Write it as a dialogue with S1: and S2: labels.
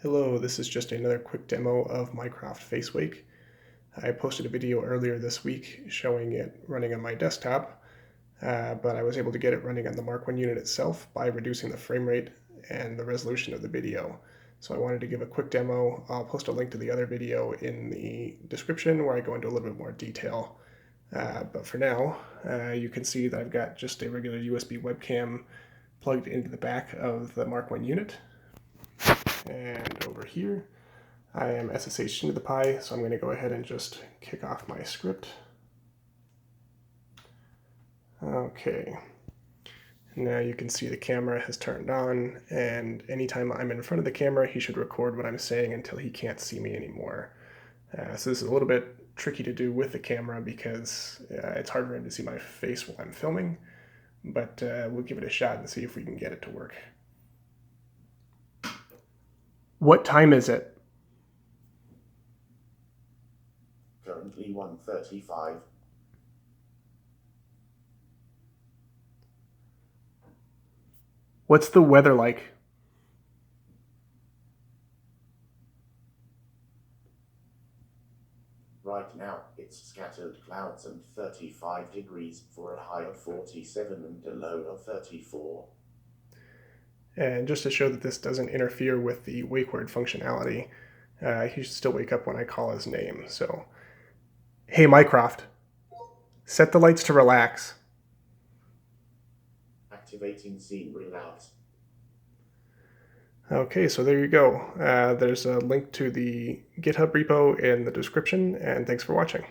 S1: Hello, this is just another quick demo of Mycroft Face Wake. I posted a video earlier this week showing it running on my desktop, but I was able to get it running on the Mark I unit itself by reducing the frame rate and the resolution of the video. So I wanted to give a quick demo. I'll post a link to the other video in the description where I go into a little bit more detail. But for now, you can see that I've got just a regular USB webcam plugged into the back of the Mark I unit. And over here, I am SSH into the Pi, so I'm going to go ahead and just kick off my script. Okay, now you can see the camera has turned on, and anytime I'm in front of the camera, he should record what I'm saying until he can't see me anymore. So this is a little bit tricky to do with the camera because it's hard for him to see my face while I'm filming, but we'll give it a shot and see if we can get it to work. What time is it?
S2: Currently 1:35.
S1: What's the weather like?
S2: Right now, it's scattered clouds and 35 degrees for a high of 47 and a low of 34.
S1: And just to show that this doesn't interfere with the wake word functionality, he should still wake up when I call his name. So, hey Mycroft, set the lights to relax.
S2: Activating scene relax.
S1: Okay, so there you go. There's a link to the GitHub repo in the description, and thanks for watching.